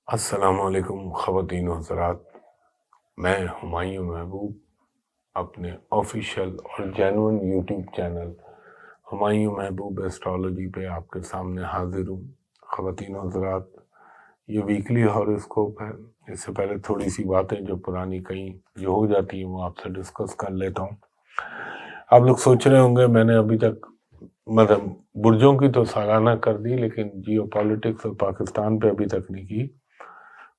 السلام علیکم خواتین و حضرات، میں ہمایوں محبوب اپنے آفیشیل اور جینوئن یوٹیوب چینل ہمایوں محبوب ایسٹرالوجی پہ آپ کے سامنے حاضر ہوں۔ خواتین و حضرات، یہ ویکلی ہاروسکوپ ہے۔ اس سے پہلے تھوڑی سی باتیں جو پرانی کہیں جو ہو جاتی ہیں وہ آپ سے ڈسکس کر لیتا ہوں۔ آپ لوگ سوچ رہے ہوں گے میں نے ابھی تک برجوں کی تو سالانہ کر دی، لیکن جیو پالیٹکس اور پاکستان پہ ابھی تک نہیں کی۔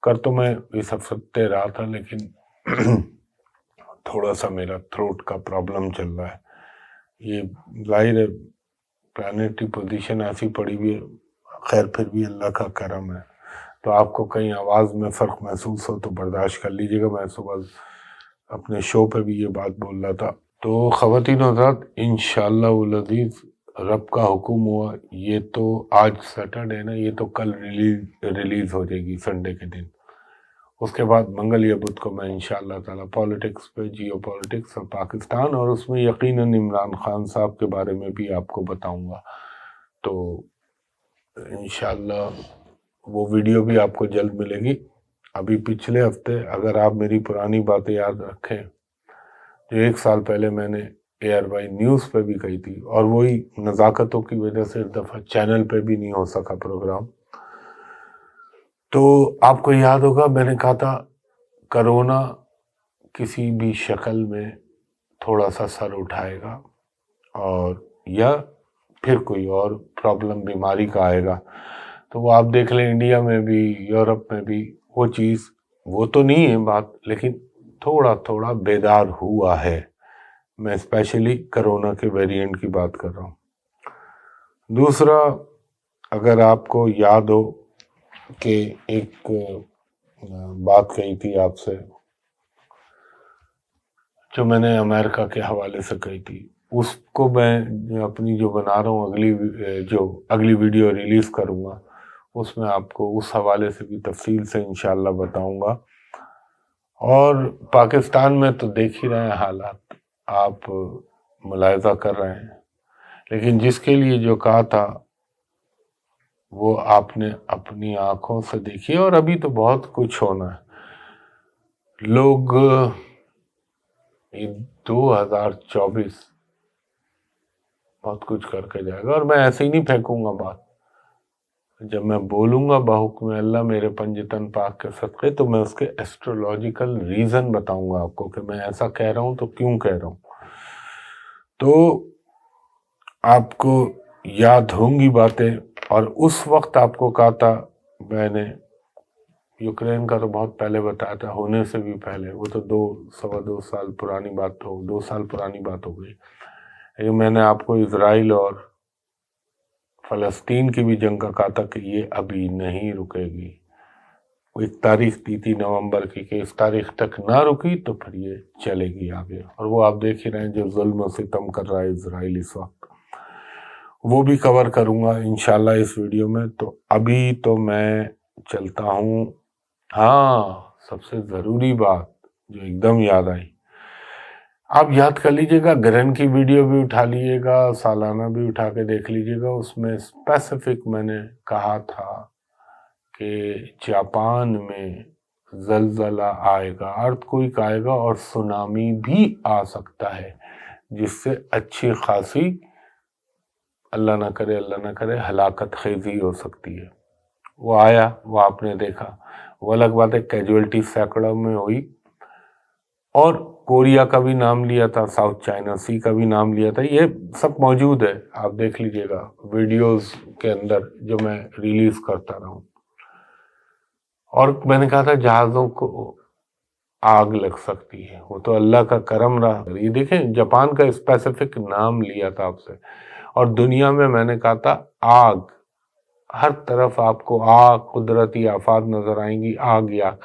کر تو میں اس ہفتے رہا تھا، لیکن تھوڑا سا میرا تھروٹ کا پرابلم چل رہا ہے۔ یہ ظاہر ہے پلانیٹری پوزیشن ایسی پڑی ہوئی ہے، خیر پھر بھی اللہ کا کرم ہے۔ تو آپ کو کہیں آواز میں فرق محسوس ہو تو برداشت کر لیجیے گا۔ میں صبح اپنے شو پہ بھی یہ بات بول رہا تھا۔ تو خواتین و حضرات، انشاءاللہ العزیز رب کا حکم ہوا، یہ تو آج سیٹرڈے نا، یہ تو کل ریلیز ہو جائے گی سنڈے کے دن۔ اس کے بعد منگل یا بدھ کو میں انشاءاللہ تعالیٰ پالیٹکس پہ، جیو پالیٹکس اور پاکستان، اور اس میں یقیناً عمران خان صاحب کے بارے میں بھی آپ کو بتاؤں گا۔ تو انشاءاللہ وہ ویڈیو بھی آپ کو جلد ملے گی۔ ابھی پچھلے ہفتے اگر آپ میری پرانی باتیں یاد رکھیں، جو 1 سال پہلے میں نے ایئر بائی نیوز پہ بھی کہی تھی، اور وہی نزاکتوں کی وجہ سے اس دفعہ چینل پہ بھی نہیں ہو سکا پروگرام۔ تو آپ کو یاد ہوگا میں نے کہا تھا کرونا کسی بھی شکل میں تھوڑا سا سر اٹھائے گا، اور یا پھر کوئی اور پرابلم بیماری کا آئے گا۔ تو وہ آپ دیکھ لیں انڈیا میں بھی، یورپ میں بھی وہ چیز وہ تو نہیں ہے بات، لیکن تھوڑا تھوڑا بیدار ہوا ہے۔ میں اسپیشلی کرونا کے ویریئنٹ کی بات کر رہا ہوں۔ دوسرا، اگر آپ کو یاد ہو کہ ایک بات کہی تھی آپ سے، جو میں نے امریکہ کے حوالے سے کہی تھی، اس کو میں اپنی جو بنا رہا ہوں اگلی ویڈیو ریلیز کروں گا، اس میں آپ کو اس حوالے سے بھی تفصیل سے انشاءاللہ بتاؤں گا۔ اور پاکستان میں تو دیکھ ہی رہے ہیں حالات، آپ ملاحظہ کر رہے ہیں، لیکن جس کے لیے جو کہا تھا وہ آپ نے اپنی آنکھوں سے دیکھی، اور ابھی تو بہت کچھ ہونا ہے۔ لوگ 2024 بہت کچھ کر کے جائے گا، اور میں ایسے ہی نہیں پھینکوں گا بات۔ جب میں بولوں گا بحکم اللہ میرے پنجتن پاک کے صدقے، تو میں اس کے ایسٹرولوجیکل ریزن بتاؤں گا آپ کو کہ میں ایسا کہہ رہا ہوں تو کیوں کہہ رہا ہوں۔ تو آپ کو یاد ہوں گی باتیں، اور اس وقت آپ کو کہا تھا، میں نے یوکرین کا تو بہت پہلے بتایا تھا، ہونے سے بھی پہلے، وہ تو 2 سال پرانی بات ہو، 2 سال پرانی بات ہو گئی۔ لیکن میں نے آپ کو اسرائیل اور فلسطین کی بھی جنگ کا کہا تھا کہ یہ ابھی نہیں رکے گی۔ وہ ایک تاریخ دی تھی نومبر کی کہ اس تاریخ تک نہ رکی تو پھر یہ چلے گی آگے، اور وہ آپ دیکھ ہی رہے ہیں جو ظلم و ستم کر رہا ہے اسرائیل اس وقت۔ وہ بھی کور کروں گا انشاءاللہ اس ویڈیو میں۔ تو ابھی تو میں چلتا ہوں۔ ہاں، سب سے ضروری بات جو ایک دم یاد آئی، آپ یاد کر لیجئے گا، گرہن کی ویڈیو بھی اٹھا لیجئے گا، سالانہ بھی اٹھا کے دیکھ لیجئے گا۔ اس میں اسپیسیفک میں نے کہا تھا کہ جاپان میں زلزلہ آئے گا، ارتھکوئک آئے گا، اور سونامی بھی آ سکتا ہے، جس سے اچھی خاصی اللہ نہ کرے ہلاکت خیزی ہو سکتی ہے۔ وہ آیا، وہ آپ نے دیکھا، وہ الگ بات ہے کیجویلٹی سینکڑوں میں ہوئی، اور کوریا کا بھی نام لیا تھا، ساؤتھ چائنا سی کا بھی نام لیا تھا۔ یہ سب موجود ہے، آپ دیکھ لیجئے گا ویڈیوز کے اندر جو میں ریلیز کرتا رہا ہوں۔ اور میں نے کہا تھا جہازوں کو آگ لگ سکتی ہے، وہ تو اللہ کا کرم رہا۔ یہ دیکھیں جاپان کا اسپیسیفک نام لیا تھا آپ سے، اور دنیا میں نے کہا تھا آگ، ہر طرف آپ کو آگ، قدرتی آفات نظر آئیں گی، آگ ہی آگ۔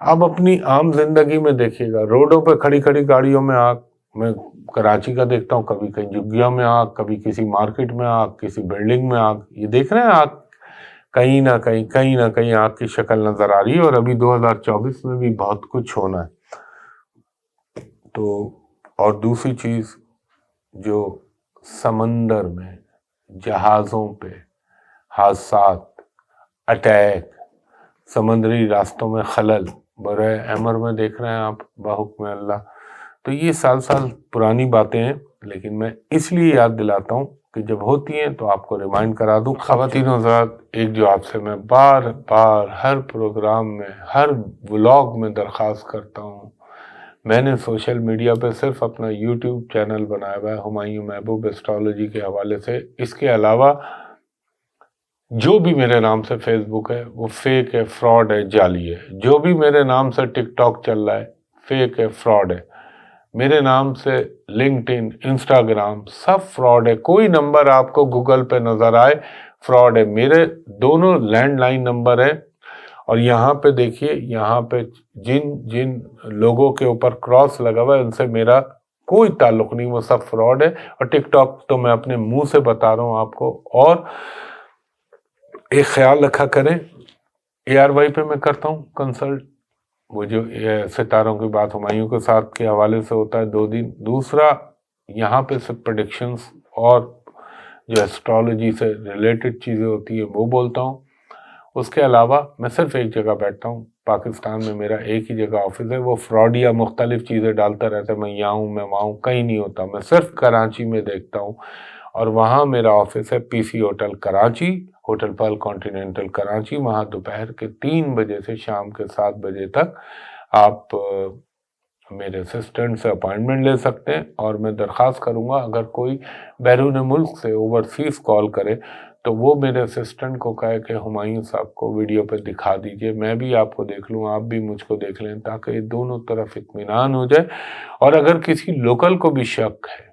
آپ اپنی عام زندگی میں دیکھیے گا، روڈوں پہ کھڑی کھڑی گاڑیوں میں آگ، میں کراچی کا دیکھتا ہوں، کبھی کہیں جھگیوں میں آگ، کبھی کسی مارکیٹ میں آگ، کسی بلڈنگ میں آگ۔ یہ دیکھ رہے ہیں آگ کہیں نہ کہیں آگ کی شکل نظر آ رہی ہے، اور ابھی 2024 میں بھی بہت کچھ ہونا ہے۔ تو اور دوسری چیز جو سمندر میں جہازوں پہ حادثات، اٹیک، سمندری راستوں میں خلل برائے امر میں دیکھ رہے ہیں آپ بحکم اللہ. تو یہ سال پرانی باتیں ہیں، لیکن میں اس لیے یاد دلاتا ہوں کہ جب ہوتی ہیں تو آپ کو ریمائنڈ کرا دوں. خواتین و حضرات، ایک جو آپ سے میں بار بار ہر پروگرام میں، ہر ولاگ میں درخواست کرتا ہوں، میں نے سوشل میڈیا پہ صرف اپنا یوٹیوب چینل بنایا ہوا ہے ہمایوں محبوب ایسٹرالوجی کے حوالے سے. اس کے علاوہ جو بھی میرے نام سے فیس بک ہے وہ فیک ہے، فراڈ ہے، جعلی ہے. جو بھی میرے نام سے ٹک ٹاک چل رہا ہے فیک ہے، فراڈ ہے. میرے نام سے لنکڈ ان، انسٹاگرام سب فراڈ ہے. کوئی نمبر آپ کو گوگل پہ نظر آئے فراڈ ہے. میرے دونوں لینڈ لائن نمبر ہیں، اور یہاں پہ دیکھیے، یہاں پہ جن لوگوں کے اوپر کراس لگا ہوا ہے ان سے میرا کوئی تعلق نہیں، وہ سب فراڈ ہے. اور ٹک ٹاک تو میں اپنے منہ سے بتا رہا ہوں آپ کو. اور ایک خیال رکھا کریں، ARY پہ میں کرتا ہوں کنسلٹ، وہ جو ستاروں کی بات ہمایوں کے ساتھ کے حوالے سے ہوتا ہے 2 دن. دوسرا یہاں پہ صرف پریڈکشنز اور جو ایسٹرالوجی سے ریلیٹڈ چیزیں ہوتی ہیں وہ بولتا ہوں. اس کے علاوہ میں صرف ایک جگہ بیٹھتا ہوں پاکستان میں، میرا ایک ہی جگہ آفس ہے. وہ فراڈ یا مختلف چیزیں ڈالتا رہتا ہے، میں یہاں ہوں، میں وہاں ہوں، کہیں نہیں ہوتا. میں صرف کراچی میں دیکھتا ہوں، اور وہاں میرا آفس ہے PC hotel Karachi, hotel Pearl continental Karachi. وہاں دوپہر کے 3 بجے سے شام کے 7 بجے تک آپ میرے اسسٹنٹ سے اپائنٹمنٹ لے سکتے ہیں. اور میں درخواست کروں گا اگر کوئی بیرون ملک سے اوورسیز کال کرے تو وہ میرے اسسٹنٹ کو کہے کہ ہمایوں صاحب کو ویڈیو پہ دکھا دیجئے، میں بھی آپ کو دیکھ لوں، آپ بھی مجھ کو دیکھ لیں، تاکہ دونوں طرف اطمینان ہو جائے. اور اگر کسی لوکل کو بھی شک ہے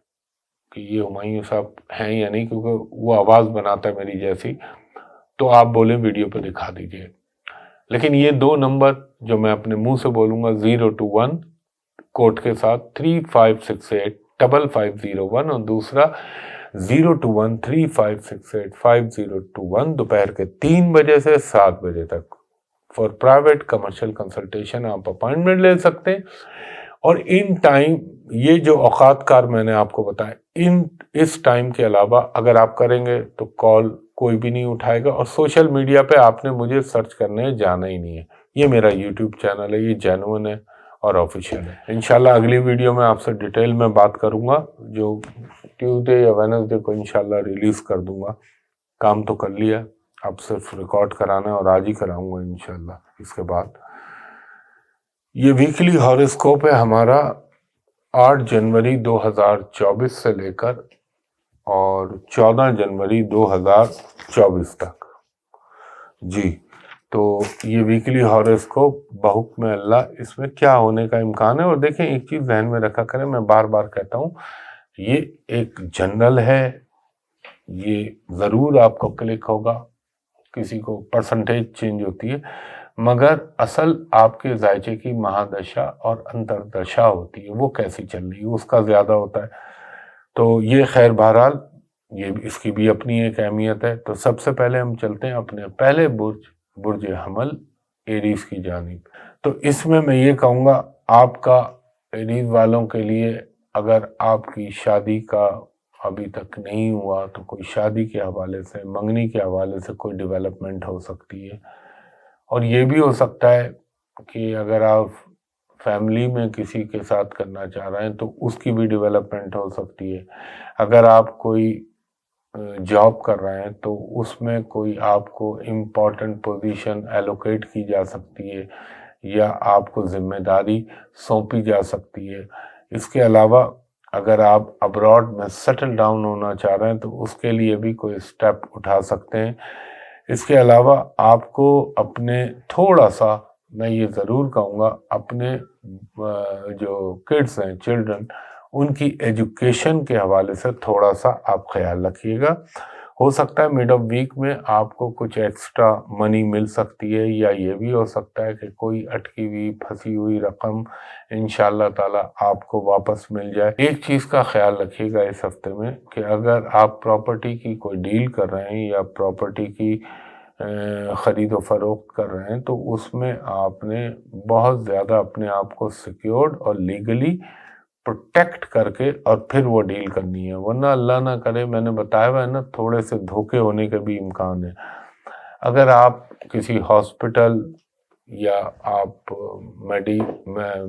کہ یہ ہمایوں صاحب ہیں یا نہیں، کیونکہ وہ آواز بناتا ہے میری جیسی، تو آپ بولیں ویڈیو پہ دکھا دیجئے. لیکن یہ 2 نمبر جو میں اپنے منہ سے بولوں گا، 021 کوڈ کے ساتھ 35685501، اور دوسرا 02135685021، دوپہر کے 3 بجے سے 7 بجے تک فار پرائیویٹ کمرشل کنسلٹیشن آپ اپائنٹمنٹ لے سکتے ہیں. اور ان ٹائم یہ جو اوقات کار میں نے آپ کو بتایا، اس ٹائم کے علاوہ اگر آپ کریں گے تو کال کوئی بھی نہیں اٹھائے گا. اور سوشل میڈیا پہ آپ نے مجھے سرچ کرنے جانا ہی نہیں ہے. یہ میرا یوٹیوب چینل ہے، یہ جینوئن ہے اور آفیشیل ہے. انشاءاللہ اگلی ویڈیو میں آپ سے ڈیٹیل میں بات کروں گا، جو ٹیوزڈے یا وینسڈے کو انشاءاللہ ریلیز کر دوں گا. کام تو کر لیا، اب صرف ریکارڈ کرانا ہے، اور آج ہی کراؤں گا انشاءاللہ. اس کے بعد یہ ویکلی ہاروسکوپ ہے ہمارا 8 جنوری 2024 سے لے کر اور 14 جنوری 2024 تک. جی، تو یہ ویکلی ہاروسکوپ بحکم اللہ، اس میں کیا ہونے کا امکان ہے. اور دیکھیں ایک چیز ذہن میں رکھا کریں، میں بار بار کہتا ہوں، یہ ایک جنرل ہے، یہ ضرور آپ کو کلک ہوگا، کسی کو پرسنٹیج چینج ہوتی ہے، مگر اصل آپ کے ذائچے کی مہادشا اور انتردشا ہوتی ہے، وہ کیسی چل رہی ہے اس کا زیادہ ہوتا ہے. تو یہ خیر بہرحال یہ اس کی بھی اپنی ایک اہمیت ہے. تو سب سے پہلے ہم چلتے ہیں اپنے پہلے برج حمل ایریز کی جانب. تو اس میں یہ کہوں گا آپ کا ایریز والوں کے لیے، اگر آپ کی شادی کا ابھی تک نہیں ہوا تو کوئی شادی کے حوالے سے، منگنی کے حوالے سے کوئی ڈیولپمنٹ ہو سکتی ہے. اور یہ بھی ہو سکتا ہے کہ اگر آپ فیملی میں کسی کے ساتھ کرنا چاہ رہے ہیں تو اس کی بھی ڈیولپمنٹ ہو سکتی ہے. اگر آپ کوئی جاب کر رہے ہیں تو اس میں کوئی آپ کو امپورٹنٹ پوزیشن ایلوکیٹ کی جا سکتی ہے، یا آپ کو ذمہ داری سونپی جا سکتی ہے. اس کے علاوہ اگر آپ ابراڈ میں سیٹل ڈاؤن ہونا چاہ رہے ہیں تو اس کے لیے بھی کوئی سٹیپ اٹھا سکتے ہیں. اس کے علاوہ آپ کو اپنے تھوڑا سا، میں یہ ضرور کہوں گا، اپنے جو کڈز ہیں، چلڈرن، ان کی ایجوکیشن کے حوالے سے تھوڑا سا آپ خیال رکھیے گا. ہو سکتا ہے مڈ آف ویک میں آپ کو کچھ ایکسٹرا منی مل سکتی ہے، یا یہ بھی ہو سکتا ہے کہ کوئی اٹکی ہوئی پھنسی ہوئی رقم انشاءاللہ تعالی آپ کو واپس مل جائے. ایک چیز کا خیال رکھیے گا اس ہفتے میں کہ اگر آپ پراپرٹی کی کوئی ڈیل کر رہے ہیں یا پراپرٹی کی خرید و فروخت کر رہے ہیں تو اس میں آپ نے بہت زیادہ اپنے آپ کو سیکیورڈ اور لیگلی پروٹیکٹ کر کے اور پھر وہ ڈیل کرنی ہے، ورنہ اللہ نہ کرے، میں نے بتایا ہوا ہے نا، تھوڑے سے دھوکے ہونے کے بھی امکان ہے. اگر آپ کسی ہاسپٹل یا آپ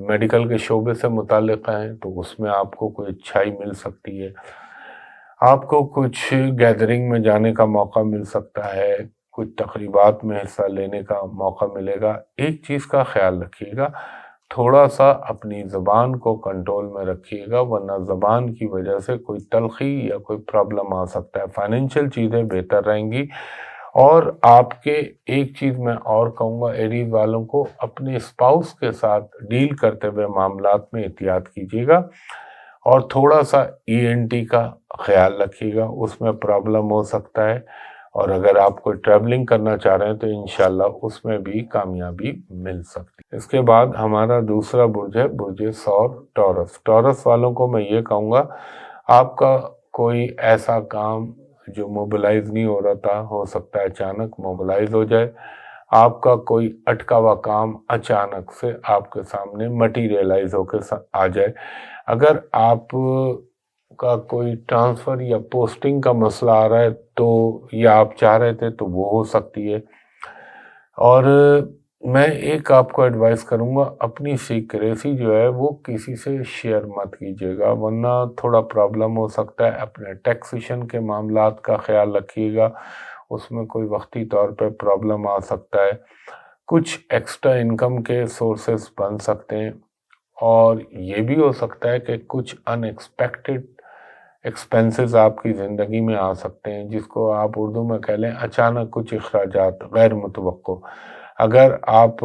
میڈیکل کے شعبے سے متعلق ہیں تو اس میں آپ کو کوئی اچھائی مل سکتی ہے، آپ کو کچھ گیدرنگ میں جانے کا موقع مل سکتا ہے، کچھ تقریبات میں حصہ لینے کا موقع ملے گا۔ ایک چیز کا خیال رکھیے گا، تھوڑا سا اپنی زبان کو کنٹرول میں رکھیے گا، ورنہ زبان کی وجہ سے کوئی تلخی یا کوئی پرابلم آ سکتا ہے۔ فائنینشیل چیزیں بہتر رہیں گی، اور آپ کے ایک چیز میں اور کہوں گا ایریز والوں کو، اپنے اسپاؤس کے ساتھ ڈیل کرتے ہوئے معاملات میں احتیاط کیجیے گا، اور تھوڑا سا ENT کا خیال رکھیے گا، اس میں پرابلم ہو سکتا ہے، اور اگر آپ کوئی ٹریولنگ کرنا چاہ رہے ہیں تو انشاءاللہ اس میں بھی کامیابی مل سکتی ہے۔ اس کے بعد ہمارا دوسرا برج ہے برج ثور ٹورس۔ ٹورس والوں کو میں یہ کہوں گا، آپ کا کوئی ایسا کام جو موبلائز نہیں ہو رہا تھا، ہو سکتا ہے اچانک موبلائز ہو جائے۔ آپ کا کوئی اٹکا ہوا کام اچانک سے آپ کے سامنے مٹیریلائز ہو کے آ جائے۔ اگر آپ کا کوئی ٹرانسفر یا پوسٹنگ کا مسئلہ آ رہا ہے تو، یا آپ چاہ رہے تھے، تو وہ ہو سکتی ہے۔ اور میں ایک آپ کو ایڈوائز کروں گا، اپنی سیکریسی جو ہے وہ کسی سے شیئر مت کیجیے گا، ورنہ تھوڑا پرابلم ہو سکتا ہے۔ اپنے ٹیکسیشن کے معاملات کا خیال رکھیے گا، اس میں کوئی وقتی طور پہ پرابلم آ سکتا ہے۔ کچھ ایکسٹرا انکم کے سورسز بن سکتے ہیں، اور یہ بھی ہو سکتا ہے کہ کچھ ان ایکسپیکٹڈ ایکسپینسز آپ کی زندگی میں آ سکتے ہیں، جس کو آپ اردو میں کہہ لیں اچانک کچھ اخراجات غیر متوقع۔ اگر آپ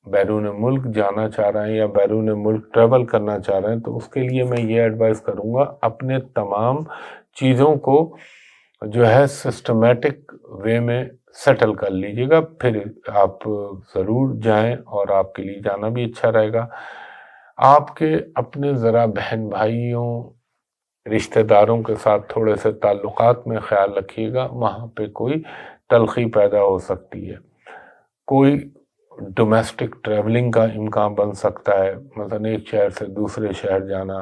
بیرون ملک جانا چاہ رہے ہیں یا بیرون ملک ٹریول کرنا چاہ رہے ہیں تو اس کے لیے میں یہ ایڈوائز کروں گا، اپنے تمام چیزوں کو جو ہے سسٹمیٹک وے میں سیٹل کر لیجیے گا، پھر آپ ضرور جائیں، اور آپ کے لیے جانا بھی اچھا رہے گا۔ آپ کے اپنے ذرا بہن بھائیوں، رشتہ داروں کے ساتھ تھوڑے سے تعلقات میں خیال رکھیے گا، وہاں پہ کوئی تلخی پیدا ہو سکتی ہے۔ کوئی ڈومیسٹک ٹریولنگ کا امکان بن سکتا ہے، مثلا ایک شہر سے دوسرے شہر جانا،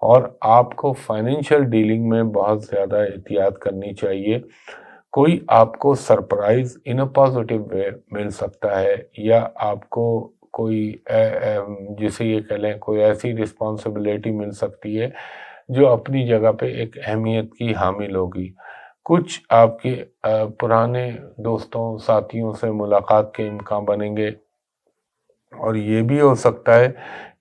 اور آپ کو فائنینشیل ڈیلنگ میں بہت زیادہ احتیاط کرنی چاہیے۔ کوئی آپ کو surprise in a positive way مل سکتا ہے، یا آپ کو کوئی جسے یہ کہہ لیں کوئی ایسی رسپانسبلٹی مل سکتی ہے جو اپنی جگہ پہ ایک اہمیت کی حامل ہوگی۔ کچھ آپ کے پرانے دوستوں ساتھیوں سے ملاقات کے امکان بنیں گے، اور یہ بھی ہو سکتا ہے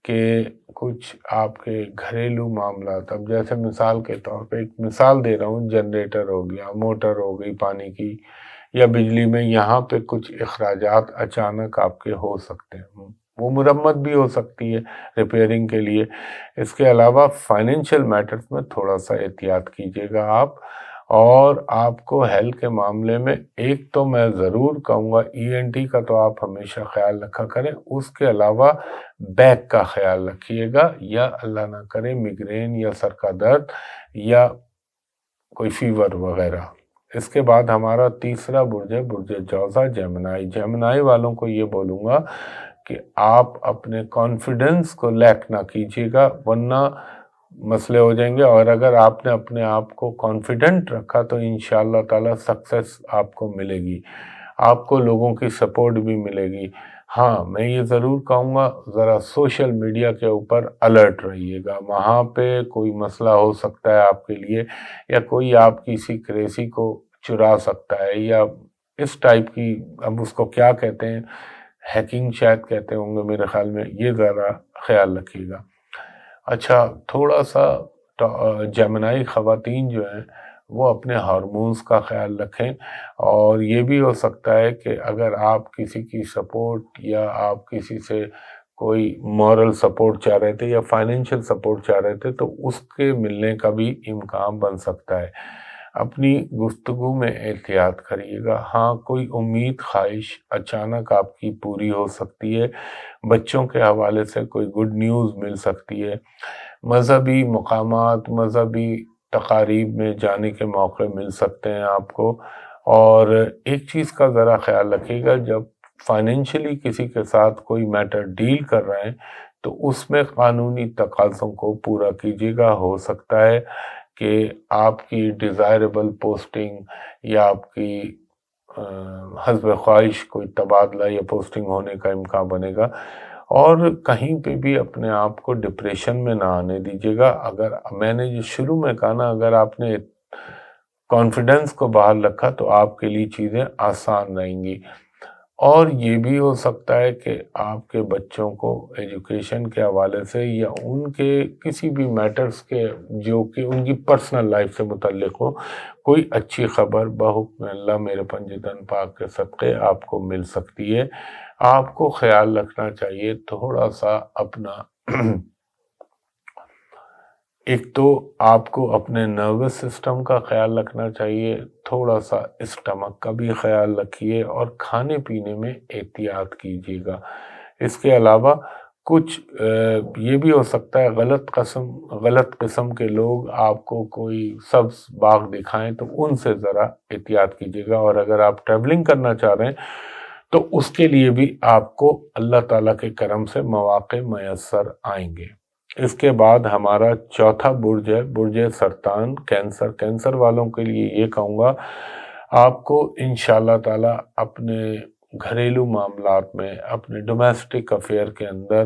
کہ کچھ آپ کے گھریلو معاملات، اب جیسے مثال کے طور پہ ایک مثال دے رہا ہوں، جنریٹر ہو گیا، موٹر ہو گئی پانی کی یا بجلی میں، یہاں پہ کچھ اخراجات اچانک آپ کے ہو سکتے ہیں، وہ مرمت بھی ہو سکتی ہے ریپیئرنگ کے لیے۔ اس کے علاوہ فائنینشیل میٹرز میں تھوڑا سا احتیاط کیجیے گا آپ، اور آپ کو ہیلتھ کے معاملے میں ایک تو میں ضرور کہوں گا ENT کا تو آپ ہمیشہ خیال رکھا کریں، اس کے علاوہ بیک کا خیال رکھیے گا، یا اللہ نہ کرے میگرین یا سر کا درد یا کوئی فیور وغیرہ۔ اس کے بعد ہمارا تیسرا برج ہے برج جوزا جیمنائی۔ جیمنائی والوں کو یہ بولوں گا کہ آپ اپنے کانفیڈنس کو لیک نہ کیجیے گا، ورنہ مسئلے ہو جائیں گے، اور اگر آپ نے اپنے آپ کو کانفیڈنٹ رکھا تو انشاءاللہ تعالی سکسیس آپ کو ملے گی، آپ کو لوگوں کی سپورٹ بھی ملے گی۔ ہاں، میں یہ ضرور کہوں گا، ذرا سوشل میڈیا کے اوپر الرٹ رہیے گا، وہاں پہ کوئی مسئلہ ہو سکتا ہے آپ کے لیے، یا کوئی آپ کی سیکریسی کو چرا سکتا ہے، یا اس ٹائپ کی، اب اس کو کیا کہتے ہیں، ہیکنگ شاید کہتے ہوں گے میرے خیال میں، یہ ذرا خیال رکھیے گا۔ اچھا، تھوڑا سا جیمنائی خواتین جو ہیں وہ اپنے ہارمونز کا خیال رکھیں، اور یہ بھی ہو سکتا ہے کہ اگر آپ کسی کی سپورٹ یا آپ کسی سے کوئی مورل سپورٹ چاہ رہے تھے یا فائنینشیل سپورٹ چاہ رہے تھے تو اس کے ملنے کا بھی امکان بن سکتا ہے۔ اپنی گفتگو میں احتیاط کریے گا۔ ہاں، کوئی امید خواہش اچانک آپ کی پوری ہو سکتی ہے، بچوں کے حوالے سے کوئی گڈ نیوز مل سکتی ہے، مذہبی مقامات، مذہبی تقاریب میں جانے کے موقع مل سکتے ہیں آپ کو۔ اور ایک چیز کا ذرا خیال رکھیے گا، جب فائنینشلی کسی کے ساتھ کوئی میٹر ڈیل کر رہے ہیں تو اس میں قانونی تقاضوں کو پورا کیجیے گا۔ ہو سکتا ہے کہ آپ کی ڈیزائربل پوسٹنگ یا آپ کی حسب خواہش کوئی تبادلہ یا پوسٹنگ ہونے کا امکان بنے گا، اور کہیں پہ بھی اپنے آپ کو ڈپریشن میں نہ آنے دیجیے گا۔ اگر میں نے جو شروع میں کہا نا، اگر آپ نے کانفیڈنس کو بحال رکھا تو آپ کے لیے چیزیں آسان رہیں گی۔ اور یہ بھی ہو سکتا ہے کہ آپ کے بچوں کو ایجوکیشن کے حوالے سے یا ان کے کسی بھی میٹرز کے جو کہ ان کی پرسنل لائف سے متعلق ہو، کوئی اچھی خبر بحکم اللہ میرے پنجتن پاک کے صدقے آپ کو مل سکتی ہے۔ آپ کو خیال رکھنا چاہیے تھوڑا سا اپنا ایک تو آپ کو اپنے نروس سسٹم کا خیال رکھنا چاہیے، تھوڑا سا اسٹمک کا بھی خیال رکھیے، اور کھانے پینے میں احتیاط کیجیے گا۔ اس کے علاوہ کچھ یہ بھی ہو سکتا ہے غلط قسم کے لوگ آپ کو کوئی سبز باغ دکھائیں تو ان سے ذرا احتیاط کیجیے گا۔ اور اگر آپ ٹریولنگ کرنا چاہ رہے ہیں تو اس کے لیے بھی آپ کو اللہ تعالیٰ کے کرم سے مواقع میسر آئیں گے۔ اس کے بعد ہمارا چوتھا برج ہے برج سرطان، کینسر والوں کے لیے یہ کہوں گا، آپ کو انشاءاللہ تعالی اپنے گھریلو معاملات میں، اپنے ڈومیسٹک افیئر کے اندر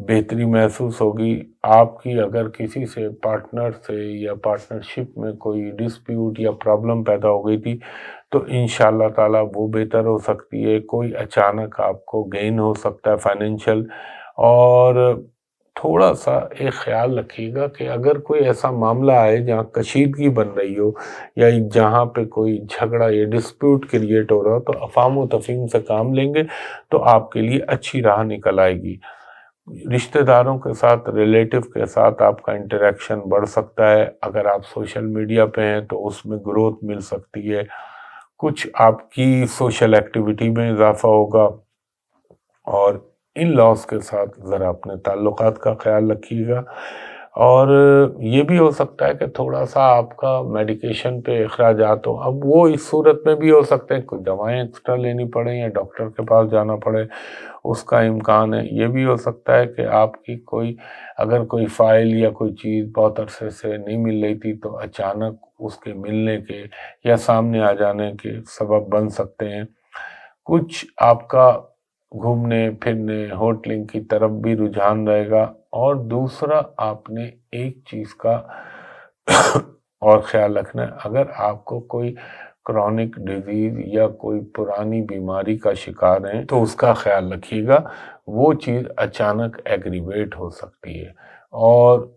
بہتری محسوس ہوگی۔ آپ کی اگر کسی سے پارٹنر سے یا پارٹنرشپ میں کوئی ڈسپیوٹ یا پرابلم پیدا ہو گئی تھی تو انشاءاللہ تعالی وہ بہتر ہو سکتی ہے۔ کوئی اچانک آپ کو گین ہو سکتا ہے فائنینشیل، اور تھوڑا سا ایک خیال رکھیے گا کہ اگر کوئی ایسا معاملہ آئے جہاں کشیدگی بن رہی ہو یا جہاں پہ کوئی جھگڑا یا ڈسپیوٹ کریٹ ہو رہا ہو تو افہام و تفہیم سے کام لیں گے تو آپ کے لیے اچھی راہ نکل آئے گی۔ رشتہ داروں کے ساتھ، ریلیٹو کے ساتھ آپ کا انٹریکشن بڑھ سکتا ہے۔ اگر آپ سوشل میڈیا پہ ہیں تو اس میں گروتھ مل سکتی ہے، کچھ آپ کی سوشل ایکٹیویٹی میں اضافہ ہوگا، اور ان لاس کے ساتھ ذرا اپنے تعلقات کا خیال رکھیے گا۔ اور یہ بھی ہو سکتا ہے کہ تھوڑا سا آپ کا میڈیکیشن پہ اخراجات ہو، اب وہ اس صورت میں بھی ہو سکتے ہیں کچھ دوائیں ایکسٹرا لینی پڑیں یا ڈاکٹر کے پاس جانا پڑے، اس کا امکان ہے۔ یہ بھی ہو سکتا ہے کہ آپ کی اگر کوئی فائل یا کوئی چیز بہت عرصے سے نہیں مل رہی تھی تو اچانک اس کے ملنے کے یا سامنے آ جانے کے سبب بن سکتے ہیں۔ کچھ آپ کا گھومنے پھرنے، ہوٹلنگ کی طرف بھی رجحان رہے گا۔ اور دوسرا آپ نے ایک چیز کا اور خیال رکھنا ہے، اگر آپ کو کوئی کرونک ڈیزیز یا کوئی پرانی بیماری کا شکار ہیں تو اس کا خیال رکھیے گا، وہ چیز اچانک ایگریویٹ ہو سکتی ہے، اور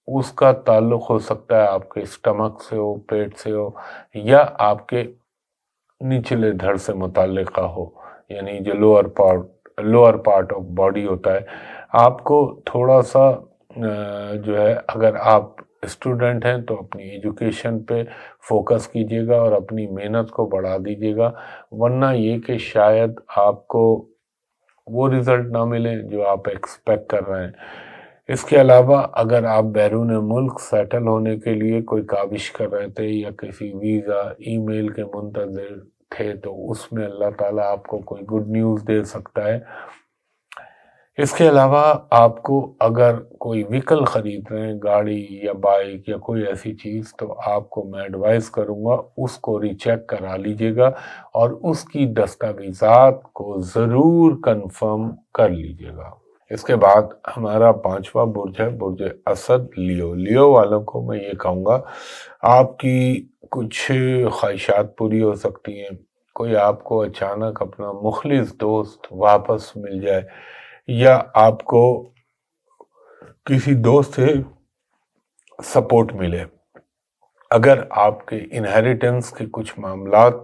اس کا تعلق ہو سکتا ہے آپ کے اسٹمک سے ہو، پیٹ سے ہو، یا آپ کے نچلے دھڑ سے متعلقہ ہو، یعنی جو لوور پارٹ آف باڈی ہوتا ہے۔ آپ کو تھوڑا سا جو ہے، اگر آپ اسٹوڈنٹ ہیں تو اپنی ایجوکیشن پہ فوکس کیجیے گا اور اپنی محنت کو بڑھا دیجیے گا، ورنہ یہ کہ شاید آپ کو وہ رزلٹ نہ ملے جو آپ ایکسپیکٹ کر رہے ہیں۔ اس کے علاوہ اگر آپ بیرون ملک سیٹل ہونے کے لیے کوئی کاوش کر رہے تھے یا کسی ویزا ای میل کے منتظر تھے تو اس میں اللہ تعالیٰ آپ کو کوئی گڈ نیوز دے سکتا ہے۔ اس کے علاوہ آپ کو اگر کوئی وہیکل خرید رہے ہیں، گاڑی یا بائک یا کوئی ایسی چیز، تو آپ کو میں ایڈوائز کروں گا اس کو ری چیک کرا لیجیے گا اور اس کی دستاویزات کو ضرور کنفرم کر لیجیے گا۔ اس کے بعد ہمارا پانچواں برج ہے برج اسد، لیو والوں کو میں یہ کہوں گا، آپ کی کچھ خواہشات پوری ہو سکتی ہیں۔ کوئی آپ کو اچانک اپنا مخلص دوست واپس مل جائے، یا آپ کو کسی دوست سے سپورٹ ملے۔ اگر آپ کے انہیریٹنس کے کچھ معاملات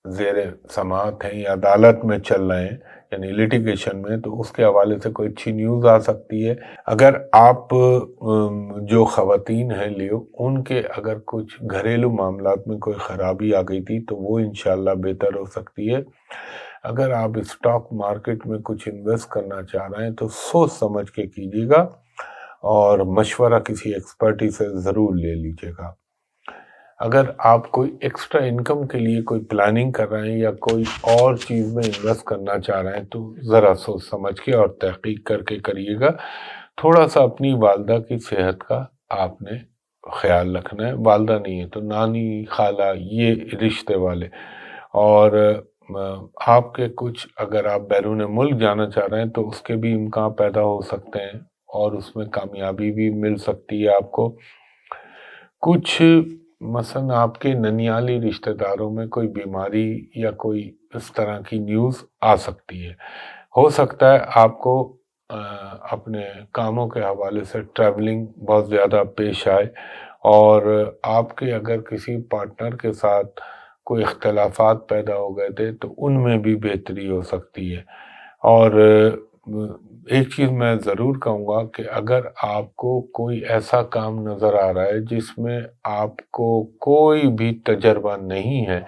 زیر سماعت ہیں یا عدالت میں چل رہے ہیں، یعنی لیٹیگیشن میں، تو اس کے حوالے سے کوئی اچھی نیوز آ سکتی ہے۔ اگر آپ جو خواتین ہیں لیو، ان کے اگر کچھ گھریلو معاملات میں کوئی خرابی آ گئی تھی تو وہ انشاءاللہ بہتر ہو سکتی ہے۔ اگر آپ اسٹاک مارکیٹ میں کچھ انویسٹ کرنا چاہ رہے ہیں تو سوچ سمجھ کے کیجیے گا، اور مشورہ کسی ایکسپرٹی سے ضرور لے لیجیے گا۔ اگر آپ کوئی ایکسٹرا انکم کے لیے کوئی پلاننگ کر رہے ہیں یا کوئی اور چیز میں انویسٹ کرنا چاہ رہے ہیں تو ذرا سوچ سمجھ کے اور تحقیق کر کے کریے گا۔ تھوڑا سا اپنی والدہ کی صحت کا آپ نے خیال رکھنا ہے، والدہ نہیں ہے تو نانی، خالہ، یہ رشتے والے، اور آپ کے کچھ اگر آپ بیرون ملک جانا چاہ رہے ہیں تو اس کے بھی امکان پیدا ہو سکتے ہیں اور اس میں کامیابی بھی مل سکتی ہے آپ کو۔ کچھ مثلا آپ کے ننیالی رشتہ داروں میں کوئی بیماری یا کوئی اس طرح کی نیوز آ سکتی ہے۔ ہو سکتا ہے آپ کو اپنے کاموں کے حوالے سے ٹریولنگ بہت زیادہ پیش آئے، اور آپ کے اگر کسی پارٹنر کے ساتھ کوئی اختلافات پیدا ہو گئے تھے تو ان میں بھی بہتری ہو سکتی ہے۔ اور ایک چیز میں ضرور کہوں گا کہ اگر آپ کو کوئی ایسا کام نظر آ رہا ہے جس میں آپ کو کوئی بھی تجربہ نہیں ہے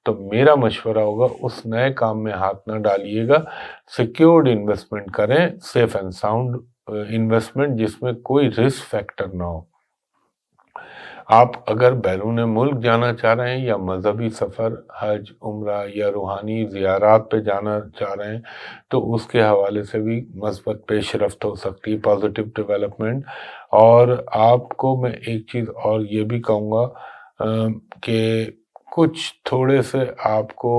تو میرا مشورہ ہوگا اس نئے کام میں ہاتھ نہ ڈالیے گا، سیکیورڈ انویسٹمنٹ کریں، سیف اینڈ ساؤنڈ انویسٹمنٹ جس میں کوئی رسک فیکٹر نہ ہو۔ آپ اگر بیرون ملک جانا چاہ رہے ہیں یا مذہبی سفر، حج، عمرہ یا روحانی زیارات پہ جانا چاہ رہے ہیں تو اس کے حوالے سے بھی مثبت پیش رفت ہو سکتی ہے، پازیٹیو ڈیولپمنٹ۔ اور آپ کو میں ایک چیز اور یہ بھی کہوں گا کہ کچھ تھوڑے سے آپ کو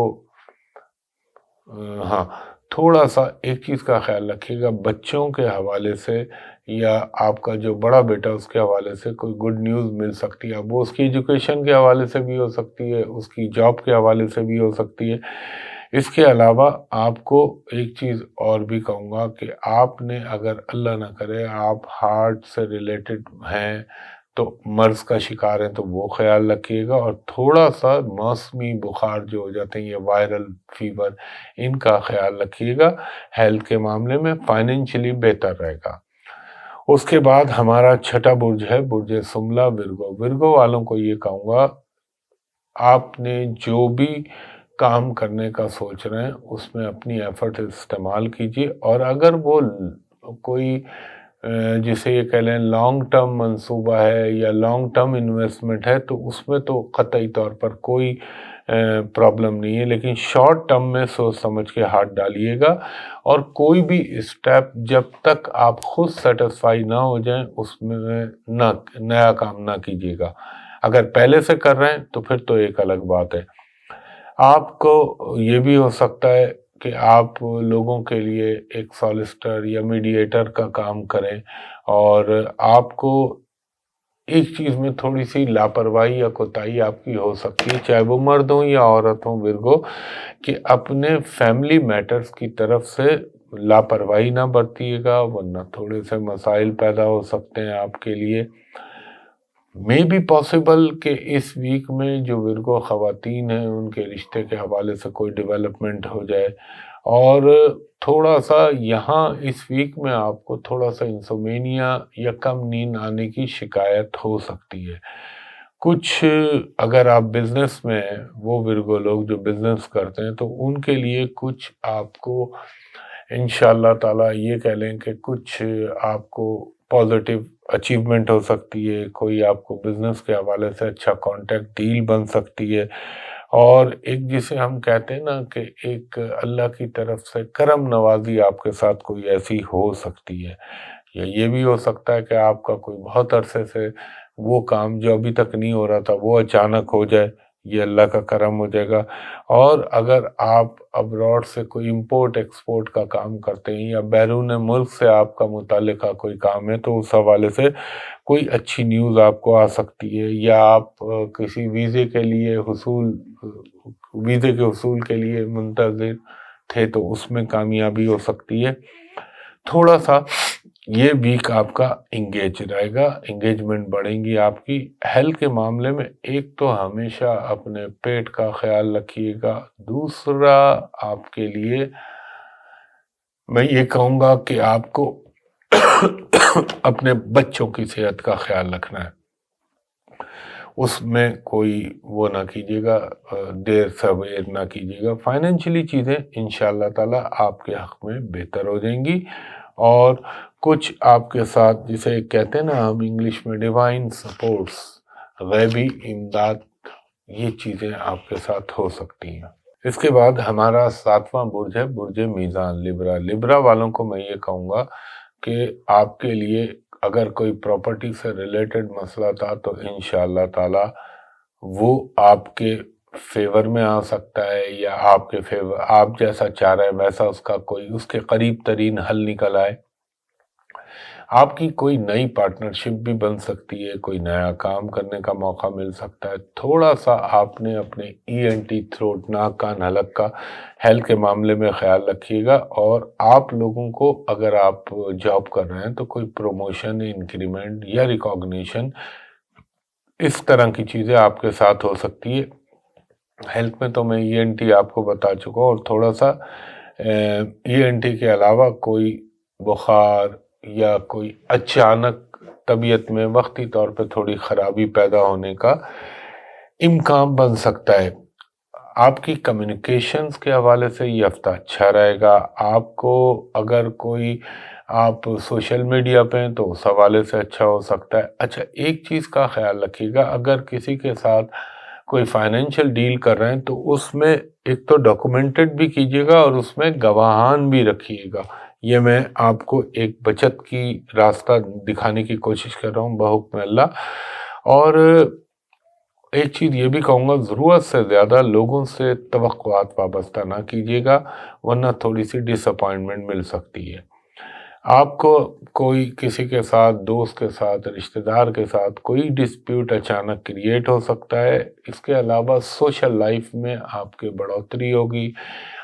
ہاں تھوڑا سا ایک چیز کا خیال رکھیے گا، بچوں کے حوالے سے یا آپ کا جو بڑا بیٹا اس کے حوالے سے کوئی گڈ نیوز مل سکتی ہے۔ اب وہ اس کی ایجوکیشن کے حوالے سے بھی ہو سکتی ہے، اس کی جاب کے حوالے سے بھی ہو سکتی ہے۔ اس کے علاوہ آپ کو ایک چیز اور بھی کہوں گا کہ آپ نے اگر اللہ نہ کرے آپ ہارٹ سے ریلیٹڈ ہیں تو مرض کا شکار ہیں تو وہ خیال رکھیے گا، اور تھوڑا سا موسمی بخار جو ہو جاتے ہیں یہ وائرل فیور، ان کا خیال رکھیے گا۔ ہیلتھ کے معاملے میں فائنینشلی بہتر رہے گا۔ اس کے بعد ہمارا چھٹا برج ہے برج سملا ورگو۔ ورگو والوں کو یہ کہوں گا آپ نے جو بھی کام کرنے کا سوچ رہے ہیں اس میں اپنی ایفرٹ استعمال کیجیے، اور اگر وہ کوئی جسے یہ کہہ لیں لانگ ٹرم منصوبہ ہے یا لانگ ٹرم انویسٹمنٹ ہے تو اس میں تو قطعی طور پر کوئی پرابلم نہیں ہے، لیکن شارٹ ٹرم میں سوچ سمجھ کے ہاتھ ڈالیے گا، اور کوئی بھی اسٹیپ جب تک آپ خود سیٹسفائی نہ ہو جائیں اس میں نیا کام نہ کیجیے گا۔ اگر پہلے سے کر رہے ہیں تو پھر تو ایک الگ بات ہے۔ آپ کو یہ بھی ہو سکتا ہے کہ آپ لوگوں کے لیے ایک سالسٹر یا میڈییٹر کا کام کریں، اور آپ کو ایک چیز میں تھوڑی سی لاپرواہی یا کوتاہی آپ کی ہو سکتی ہے، چاہے وہ مرد ہوں یا عورت ہوں ورگو، کہ اپنے فیملی میٹرز کی طرف سے لاپرواہی نہ برتیے گا، ورنہ تھوڑے سے مسائل پیدا ہو سکتے ہیں آپ کے لیے۔ میں بھی پاسبل کہ اس ویک میں جو ورگو خواتین ہیں ان کے رشتے کے حوالے سے کوئی ڈیولپمنٹ ہو جائے، اور تھوڑا سا یہاں اس ویک میں آپ کو تھوڑا سا انسومینیا یا کم نیند آنے کی شکایت ہو سکتی ہے۔ کچھ اگر آپ بزنس میں ہیں، وہ ورگو لوگ جو بزنس کرتے ہیں تو ان کے لیے کچھ آپ کو انشاءاللہ تعالیٰ یہ کہہ لیں کہ کچھ آپ کو پازیٹیو اچیومنٹ ہو سکتی ہے، کوئی آپ کو بزنس کے حوالے سے اچھا کانٹیکٹ ڈیل بن سکتی ہے، اور ایک جسے ہم کہتے ہیں نا کہ ایک اللہ کی طرف سے کرم نوازی آپ کے ساتھ کوئی ایسی ہو سکتی ہے، یا یہ بھی ہو سکتا ہے کہ آپ کا کوئی بہت عرصے سے وہ کام جو ابھی تک نہیں ہو رہا تھا وہ اچانک ہو جائے، یہ اللہ کا کرم ہو جائے گا۔ اور اگر آپ ابراڈ سے کوئی امپورٹ ایکسپورٹ کا کام کرتے ہیں یا بیرون ملک سے آپ کا متعلقہ کوئی کام ہے تو اس حوالے سے کوئی اچھی نیوز آپ کو آ سکتی ہے، یا آپ کسی ویزے کے حصول کے لیے منتظر تھے تو اس میں کامیابی ہو سکتی ہے۔ تھوڑا سا یہ ویک آپ کا انگیج رہے گا، انگیجمنٹ بڑھیں گی آپ کی۔ ہیلتھ کے معاملے میں ایک تو ہمیشہ اپنے پیٹ کا خیال رکھیے گا، دوسرا آپ کے لیے میں یہ کہوں گا کہ آپ کو اپنے بچوں کی صحت کا خیال رکھنا ہے، اس میں کوئی وہ نہ کیجیے گا، دیر سویر نہ کیجیے گا۔ فائنینشلی چیزیں انشاءاللہ تعالیٰ آپ کے حق میں بہتر ہو جائیں گی، اور کچھ آپ کے ساتھ جسے کہتے ہیں نا ہم انگلش میں ڈیوائن سپورٹس، غیبی امداد، یہ چیزیں آپ کے ساتھ ہو سکتی ہیں۔ اس کے بعد ہمارا 7واں برج ہے برج میزان لبرا۔ لبرا والوں کو میں یہ کہوں گا کہ آپ کے لیے اگر کوئی پراپرٹی سے ریلیٹڈ مسئلہ تھا تو انشاءاللہ تعالی وہ آپ کے فیور میں آ سکتا ہے، یا آپ کے فیور، آپ جیسا چاہ رہے ہیں ویسا اس کا کوئی اس کے قریب ترین حل نکل آئے۔ آپ کی کوئی نئی پارٹنرشپ بھی بن سکتی ہے، کوئی نیا کام کرنے کا موقع مل سکتا ہے۔ تھوڑا سا آپ نے اپنے ENT، تھروٹ، ناک، کان، حلق کا ہیلتھ کے معاملے میں خیال رکھیے گا، اور آپ لوگوں کو اگر آپ جاب کر رہے ہیں تو کوئی پروموشن، انکریمنٹ یا ریکاگنیشن، اس طرح کی چیزیں آپ کے ساتھ ہو سکتی ہے۔ ہیلتھ میں تو میں ENT آپ کو بتا چکا ہوں، اور تھوڑا سا ENT کے علاوہ کوئی بخار یا کوئی اچانک طبیعت میں وقتی طور پہ تھوڑی خرابی پیدا ہونے کا امکان بن سکتا ہے۔ آپ کی کمیونیکیشنز کے حوالے سے یہ ہفتہ اچھا رہے گا۔ آپ کو اگر کوئی آپ سوشل میڈیا پہ ہیں تو اس حوالے سے اچھا ہو سکتا ہے۔ اچھا، ایک چیز کا خیال رکھیے گا، اگر کسی کے ساتھ کوئی فائنینشیل ڈیل کر رہے ہیں تو اس میں ایک تو ڈاکومنٹڈ بھی کیجیے گا، اور اس میں گواہان بھی رکھیے گا۔ یہ میں آپ کو ایک بچت کی راستہ دکھانے کی کوشش کر رہا ہوں بحکم اللہ۔ اور ایک چیز یہ بھی کہوں گا، ضرورت سے زیادہ لوگوں سے توقعات وابستہ نہ کیجیے گا، ورنہ تھوڑی سی ڈس اپوائنٹمنٹ مل سکتی ہے۔ آپ کو کوئی کسی کے ساتھ، دوست کے ساتھ، رشتہ دار کے ساتھ کوئی ڈسپیوٹ اچانک کریٹ ہو سکتا ہے۔ اس کے علاوہ سوشل لائف میں آپ کے بڑھوتری ہوگی،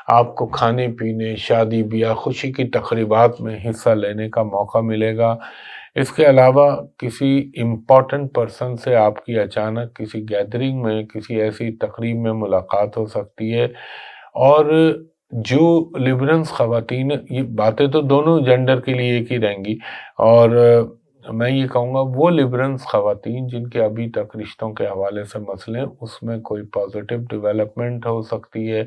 آپ کو کھانے پینے، شادی بیاہ، خوشی کی تقریبات میں حصہ لینے کا موقع ملے گا۔ اس کے علاوہ کسی امپورٹنٹ پرسن سے آپ کی اچانک کسی گیدرنگ میں، کسی ایسی تقریب میں ملاقات ہو سکتی ہے۔ اور جو لیبرنس خواتین، یہ باتیں تو دونوں جینڈر کے لیے ایک ہی رہیں گی، اور میں یہ کہوں گا وہ لیبرنس خواتین جن کے ابھی تک رشتوں کے حوالے سے مسئلے، اس میں کوئی پازیٹیو ڈیولپمنٹ ہو سکتی ہے۔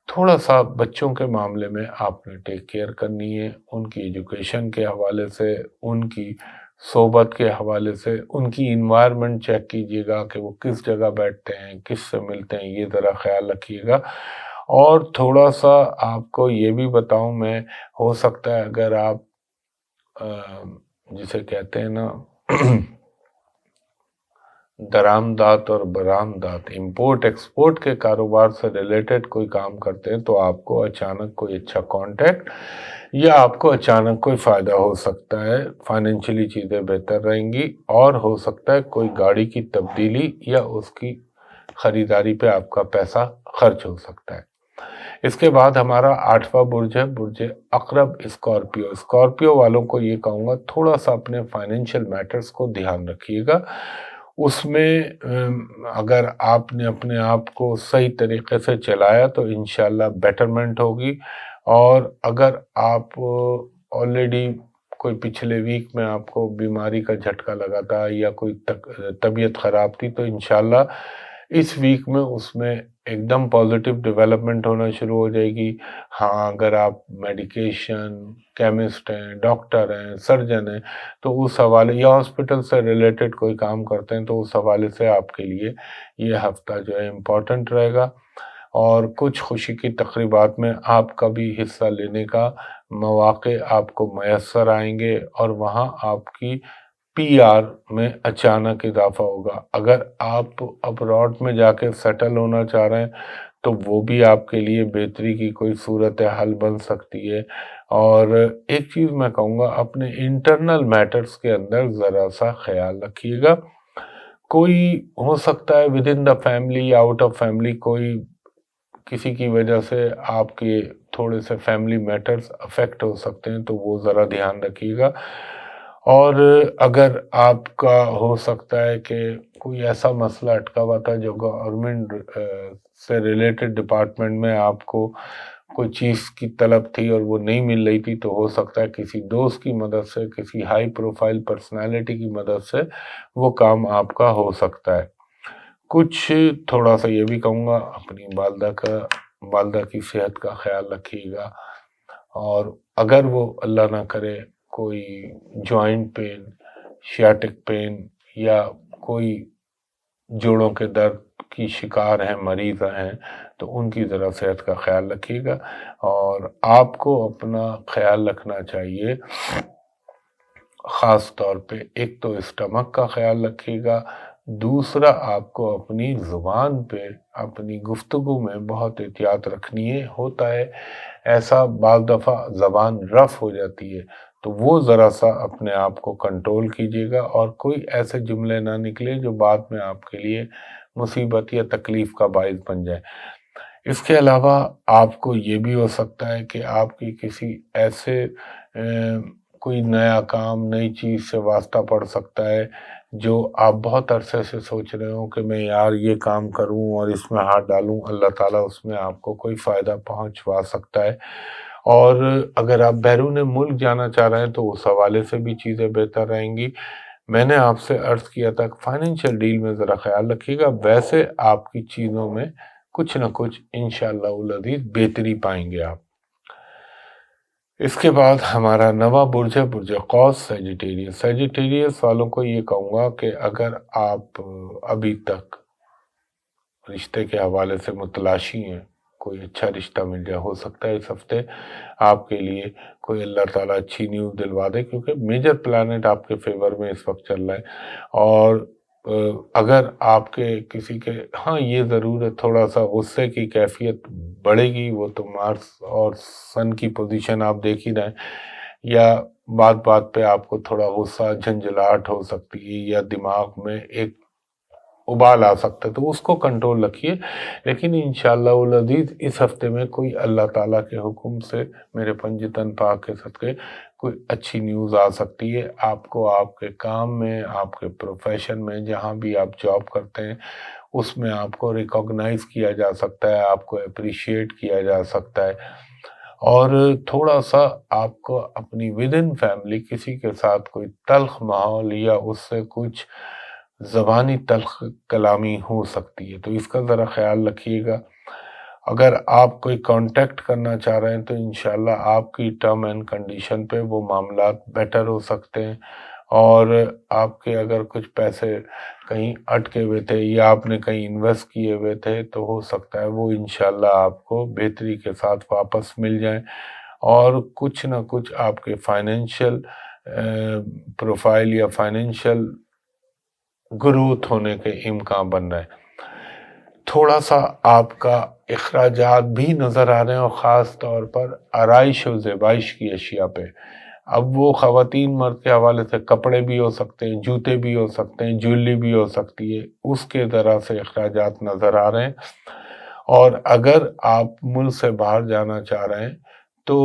تھوڑا سا بچوں کے معاملے میں آپ نے ٹیک کیئر کرنی ہے، ان کی ایجوکیشن کے حوالے سے، ان کی صحبت کے حوالے سے، ان کی انوائرمنٹ چیک کیجیے گا کہ وہ کس جگہ بیٹھتے ہیں، کس سے ملتے ہیں، یہ ذرا خیال رکھیے گا۔ اور تھوڑا سا آپ کو یہ بھی بتاؤں میں، ہو سکتا ہے اگر آپ جسے کہتے ہیں نا درآمدات اور برآمدات، امپورٹ ایکسپورٹ کے کاروبار سے ریلیٹڈ کوئی کام کرتے ہیں تو آپ کو اچانک کوئی اچھا کانٹیکٹ یا آپ کو اچانک کوئی فائدہ ہو سکتا ہے، فائنینشلی چیزیں بہتر رہیں گی، اور ہو سکتا ہے کوئی گاڑی کی تبدیلی یا اس کی خریداری پہ آپ کا پیسہ خرچ ہو سکتا ہے۔ اس کے بعد ہمارا 8واں برج ہے، برج عقرب، اسکارپیو۔ اسکارپیو والوں کو یہ کہوں گا تھوڑا سا اپنے فائنینشیل میٹرز کو دھیان رکھیے گا۔ اس میں اگر آپ نے اپنے آپ کو صحیح طریقے سے چلایا تو انشاءاللہ بیٹرمنٹ ہوگی، اور اگر آپ آلریڈی کوئی پچھلے ویک میں آپ کو بیماری کا جھٹکا لگا تھا یا کوئی طبیعت خراب تھی تو انشاءاللہ اس ویک میں اس میں ایک دم پازیٹیو ڈیولپمنٹ ہونا شروع ہو جائے گی۔ ہاں، اگر آپ میڈیکیشن، کیمسٹ ہیں، ڈاکٹر ہیں، سرجن ہیں، تو اس حوالے، یا ہاسپٹل سے ریلیٹڈ کوئی کام کرتے ہیں تو اس حوالے سے آپ کے لیے یہ ہفتہ جو ہے امپورٹنٹ رہے گا، اور کچھ خوشی کی تقریبات میں آپ کا بھی حصہ لینے کا مواقع آپ کو میسر آئیں گے، اور وہاں آپ کی PR میں اچانک اضافہ ہوگا۔ اگر آپ ابراڈ میں جا کے سیٹل ہونا چاہ رہے ہیں تو وہ بھی آپ کے لیے بہتری کی کوئی صورتحال بن سکتی ہے۔ اور ایک چیز میں کہوں گا، اپنے انٹرنل میٹرز کے اندر ذرا سا خیال رکھیے گا۔ کوئی ہو سکتا ہے ود ان دا فیملی یا آؤٹ آف فیملی کوئی کسی کی وجہ سے آپ کے تھوڑے سے فیملی میٹرز افیکٹ ہو سکتے ہیں، تو وہ ذرا دھیان رکھیے گا۔ اور اگر آپ کا ہو سکتا ہے کہ کوئی ایسا مسئلہ اٹکا ہوا تھا جو گورنمنٹ سے ریلیٹڈ ڈپارٹمنٹ میں آپ کو کوئی چیز کی طلب تھی اور وہ نہیں مل رہی تھی، تو ہو سکتا ہے کسی دوست کی مدد سے، کسی ہائی پروفائل پرسنالٹی کی مدد سے وہ کام آپ کا ہو سکتا ہے۔ کچھ تھوڑا سا یہ بھی کہوں گا، اپنی والدہ کی صحت کا خیال رکھیے گا، اور اگر وہ اللہ نہ کرے کوئی جوائنٹ پین، شیاٹک پین یا کوئی جوڑوں کے درد کی شکار ہیں، مریض ہیں، تو ان کی ذرا صحت کا خیال رکھیے گا۔ اور آپ کو اپنا خیال رکھنا چاہیے، خاص طور پہ ایک تو اسٹمک کا خیال رکھیے گا، دوسرا، آپ کو اپنی زبان پہ اپنی گفتگو میں بہت احتیاط رکھنی ہے۔ ہوتا ہے ایسا بعض دفعہ زبان رف ہو جاتی ہے، تو وہ ذرا سا اپنے آپ کو کنٹرول کیجیے گا اور کوئی ایسے جملے نہ نکلے جو بعد میں آپ کے لیے مصیبت یا تکلیف کا باعث بن جائے۔ اس کے علاوہ آپ کو یہ بھی ہو سکتا ہے کہ آپ کی کسی ایسے کوئی نیا کام، نئی چیز سے واسطہ پڑ سکتا ہے جو آپ بہت عرصے سے سوچ رہے ہوں کہ میں یار یہ کام کروں اور اس میں ہاتھ ڈالوں، اللہ تعالیٰ اس میں آپ کو کوئی فائدہ پہنچوا سکتا ہے۔ اور اگر آپ بیرون ملک جانا چاہ رہے ہیں تو اس حوالے سے بھی چیزیں بہتر رہیں گی۔ میں نے آپ سے عرض کیا تھا کہ فائنینشیل ڈیل میں ذرا خیال رکھیے گا، ویسے آپ کی چیزوں میں کچھ نہ کچھ انشاءاللہ العزیز بہتری پائیں گے آپ۔ اس کے بعد ہمارا نواں برج ہے برج قوس سیجیٹیریس۔ سیجیٹیریس والوں کو یہ کہوں گا کہ اگر آپ ابھی تک رشتے کے حوالے سے متلاشی ہیں، کوئی اچھا رشتہ مل جائے، ہو سکتا ہے اس ہفتے آپ کے لیے کوئی اللہ تعالیٰ اچھی نیوز دلوا دے، کیونکہ میجر پلانٹ آپ کے فیور میں اس وقت چل رہا ہے۔ اور اگر آپ کے کسی کے ہاں یہ ضرور ہے تھوڑا سا غصے کی کیفیت بڑھے گی، وہ تو مارس اور سن کی پوزیشن آپ دیکھ ہی رہے ہیں، یا بات بات پہ آپ کو تھوڑا غصہ جھنجھلاہٹ ہو سکتی ہے یا دماغ میں ایک ابال آ سکتا ہے، تو اس کو کنٹرول رکھیے۔ لیکن انشاءاللہ العزیز اس ہفتے میں کوئی اللہ تعالیٰ کے حکم سے میرے پنجتن پاک کے صدقے کوئی اچھی نیوز آ سکتی ہے آپ کو، آپ کے کام میں، آپ کے پروفیشن میں، جہاں بھی آپ جاب کرتے ہیں اس میں آپ کو ریکوگنائز کیا جا سکتا ہے، آپ کو اپریشیٹ کیا جا سکتا ہے۔ اور تھوڑا سا آپ کو اپنی ود ان فیملی کسی کے ساتھ کوئی تلخ ماحول یا اس سے کچھ زبانی تلخ کلامی ہو سکتی ہے، تو اس کا ذرا خیال رکھیے گا۔ اگر آپ کوئی کانٹیکٹ کرنا چاہ رہے ہیں تو انشاءاللہ آپ کی ٹرم اینڈ کنڈیشن پہ وہ معاملات بیٹر ہو سکتے ہیں، اور آپ کے اگر کچھ پیسے کہیں اٹکے ہوئے تھے یا آپ نے کہیں انویسٹ کیے ہوئے تھے تو ہو سکتا ہے وہ انشاءاللہ آپ کو بہتری کے ساتھ واپس مل جائیں، اور کچھ نہ کچھ آپ کے فائنینشیل پروفائل یا فائنینشیل گروتھ ہونے کے امکان بن رہے ہیں۔ تھوڑا سا آپ کا اخراجات بھی نظر آ رہے ہیں، اور خاص طور پر آرائش و زیبائش کی اشیاء پہ۔ اب وہ خواتین مرد کے حوالے سے کپڑے بھی ہو سکتے ہیں، جوتے بھی ہو سکتے ہیں، جویلری بھی ہو سکتی ہے، اس کے طرح سے اخراجات نظر آ رہے ہیں۔ اور اگر آپ ملک سے باہر جانا چاہ رہے ہیں تو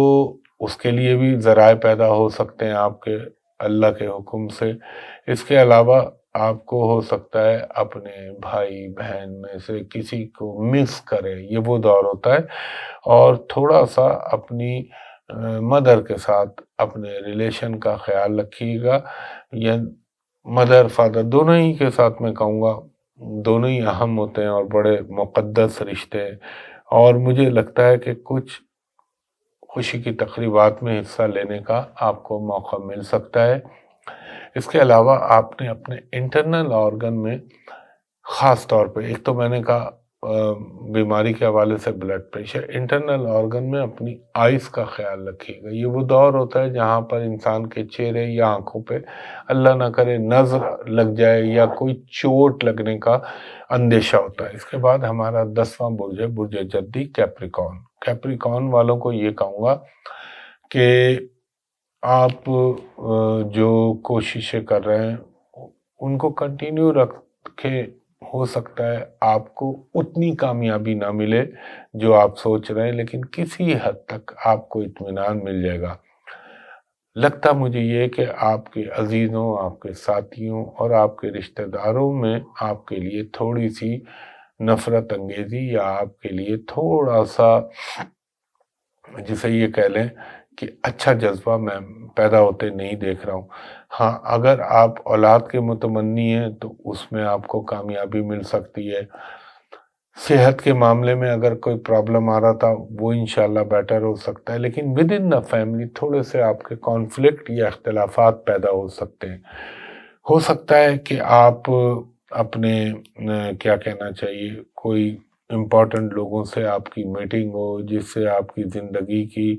اس کے لیے بھی ذرائع پیدا ہو سکتے ہیں آپ کے اللہ کے حکم سے۔ اس کے علاوہ آپ کو ہو سکتا ہے اپنے بھائی بہن میں سے کسی کو مس کرے، یہ وہ دور ہوتا ہے، اور تھوڑا سا اپنی مدر کے ساتھ اپنے ریلیشن کا خیال رکھیے گا، یا مدر فادر دونوں ہی کے ساتھ میں کہوں گا، دونوں ہی اہم ہوتے ہیں اور بڑے مقدس رشتے ہیں، اور مجھے لگتا ہے کہ کچھ خوشی کی تقریبات میں حصہ لینے کا آپ کو موقع مل سکتا ہے۔ اس کے علاوہ آپ نے اپنے انٹرنل آرگن میں خاص طور پہ، ایک تو میں نے کہا بیماری کے حوالے سے بلڈ پریشر، انٹرنل آرگن میں اپنی آئیز کا خیال رکھیے گا۔ یہ وہ دور ہوتا ہے جہاں پر انسان کے چہرے یا آنکھوں پہ اللہ نہ کرے نظر لگ جائے یا کوئی چوٹ لگنے کا اندیشہ ہوتا ہے۔ اس کے بعد ہمارا 10واں برج ہے برج جدی کیپریکارن۔ کیپریکارن والوں کو یہ کہوں گا کہ آپ جو کوششیں کر رہے ہیں ان کو کنٹینیو رکھے، ہو سکتا ہے آپ کو اتنی کامیابی نہ ملے جو آپ سوچ رہے ہیں، لیکن کسی حد تک آپ کو اطمینان مل جائے گا۔ لگتا مجھے یہ کہ آپ کے عزیزوں، آپ کے ساتھیوں اور آپ کے رشتہ داروں میں آپ کے لیے تھوڑی سی نفرت انگیزی یا آپ کے لیے تھوڑا سا جسے یہ کہہ لیں کہ اچھا جذبہ میں پیدا ہوتے نہیں دیکھ رہا ہوں۔ ہاں اگر آپ اولاد کے متمنی ہیں تو اس میں آپ کو کامیابی مل سکتی ہے۔ صحت کے معاملے میں اگر کوئی پرابلم آ رہا تھا وہ انشاءاللہ بیٹر ہو سکتا ہے، لیکن ود ان دا فیملی تھوڑے سے آپ کے کانفلکٹ یا اختلافات پیدا ہو سکتے ہیں۔ ہو سکتا ہے کہ آپ اپنے کیا کہنا چاہیے، کوئی امپورٹنٹ لوگوں سے آپ کی میٹنگ ہو جس سے آپ کی زندگی کی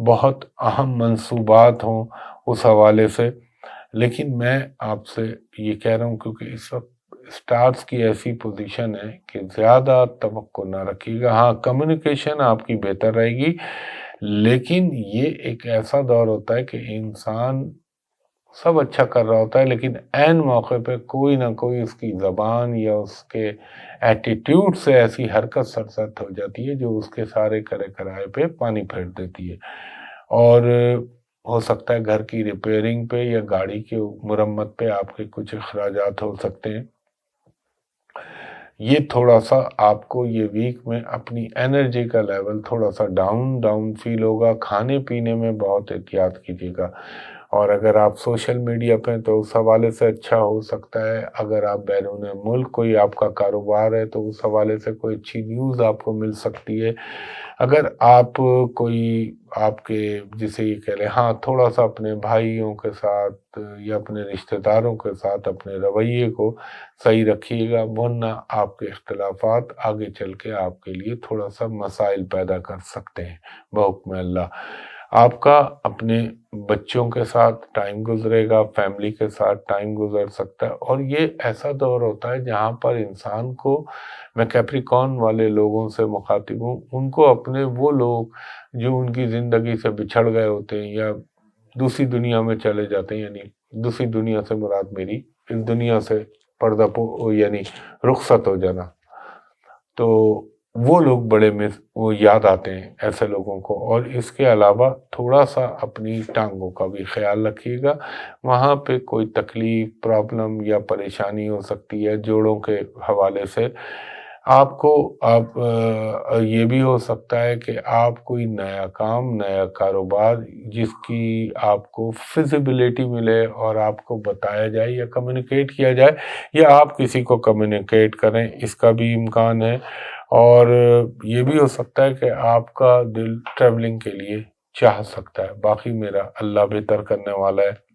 بہت اہم منصوبات ہوں اس حوالے سے، لیکن میں آپ سے یہ کہہ رہا ہوں کیونکہ اس وقت اسٹارز کی ایسی پوزیشن ہے کہ زیادہ توقع نہ رکھیے گا. ہاں کمیونیکیشن آپ کی بہتر رہے گی، لیکن یہ ایک ایسا دور ہوتا ہے کہ انسان سب اچھا کر رہا ہوتا ہے، لیکن عین موقع پہ کوئی نہ کوئی اس کی زبان یا اس کے ایٹیٹیوڈ سے ایسی حرکت سرزد ہو جاتی ہے جو اس کے سارے کرے کرائے پہ پانی پھیر دیتی ہے، اور ہو سکتا ہے گھر کی ریپیئرنگ پہ یا گاڑی کی مرمت پہ آپ کے کچھ اخراجات ہو سکتے ہیں. یہ تھوڑا سا آپ کو یہ ویک میں اپنی انرجی کا لیول تھوڑا سا ڈاؤن فیل ہوگا. کھانے پینے میں بہت احتیاط کیجیے گا، اور اگر آپ سوشل میڈیا پہ تو اس حوالے سے اچھا ہو سکتا ہے. اگر آپ بیرون ملک کوئی آپ کا کاروبار ہے تو اس حوالے سے کوئی اچھی نیوز آپ کو مل سکتی ہے. اگر آپ کوئی آپ کے جسے یہ کہہ لیں ہاں تھوڑا سا اپنے بھائیوں کے ساتھ یا اپنے رشتہ داروں کے ساتھ اپنے رویے کو صحیح رکھیے گا، ورنہ آپ کے اختلافات آگے چل کے آپ کے لیے تھوڑا سا مسائل پیدا کر سکتے ہیں بحکم اللہ. آپ کا اپنے بچوں کے ساتھ ٹائم گزرے گا، فیملی کے ساتھ ٹائم گزر سکتا ہے، اور یہ ایسا دور ہوتا ہے جہاں پر انسان کو، میں کیپریکارن والے لوگوں سے مخاطب ہوں، ان کو اپنے وہ لوگ جو ان کی زندگی سے بچھڑ گئے ہوتے ہیں یا دوسری دنیا میں چلے جاتے ہیں، یعنی دوسری دنیا سے مراد میری اس دنیا سے یعنی رخصت ہو جانا، تو وہ لوگ بڑے وہ یاد آتے ہیں ایسے لوگوں کو. اور اس کے علاوہ تھوڑا سا اپنی ٹانگوں کا بھی خیال رکھیے گا، وہاں پہ کوئی تکلیف، پرابلم یا پریشانی ہو سکتی ہے جوڑوں کے حوالے سے. آپ کو یہ بھی ہو سکتا ہے کہ آپ کوئی نیا کام، نیا کاروبار جس کی آپ کو فیزیبلٹی ملے اور آپ کو بتایا جائے یا کمیونیکیٹ کیا جائے، یا آپ کسی کو کمیونیکیٹ کریں، اس کا بھی امکان ہے. اور یہ بھی ہو سکتا ہے کہ آپ کا دل ٹریولنگ کے لیے چاہ سکتا ہے. باقی میرا اللہ بہتر کرنے والا ہے.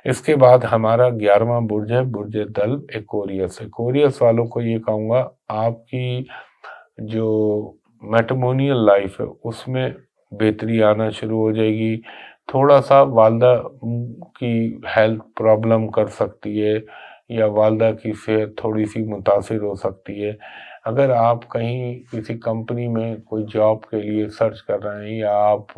اس کے بعد ہمارا 11واں برج ہے برج دل ایکوریس. ایکوریس والوں کو یہ کہوں گا آپ کی جو میٹمونیل لائف ہے اس میں بہتری آنا شروع ہو جائے گی. تھوڑا سا والدہ کی ہیلتھ پرابلم کر سکتی ہے یا والدہ کی صحت تھوڑی سی متاثر ہو سکتی ہے. اگر آپ کہیں کسی کمپنی میں کوئی جاب کے لیے سرچ کر رہے ہیں یا آپ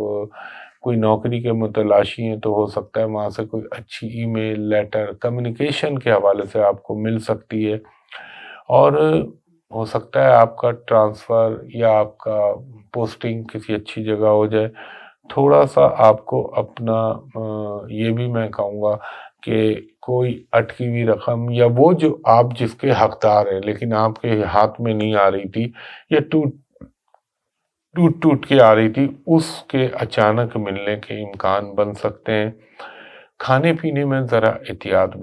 کوئی نوکری کے متلاشی ہیں تو ہو سکتا ہے وہاں سے کوئی اچھی ای میل، لیٹر، کمیونیکیشن کے حوالے سے آپ کو مل سکتی ہے، اور ہو سکتا ہے آپ کا ٹرانسفر یا آپ کا پوسٹنگ کسی اچھی جگہ ہو جائے. تھوڑا سا آپ کو اپنا یہ بھی میں کہوں گا کہ کوئی اٹکی ہوئی رقم یا وہ جو آپ جس کے حقدار ہیں لیکن آپ کے ہاتھ میں نہیں آ رہی تھی یا ٹوٹ کے آ رہی تھی، اس کے اچانک ملنے کے امکان بن سکتے ہیں. کھانے پینے میں ذرا احتیاط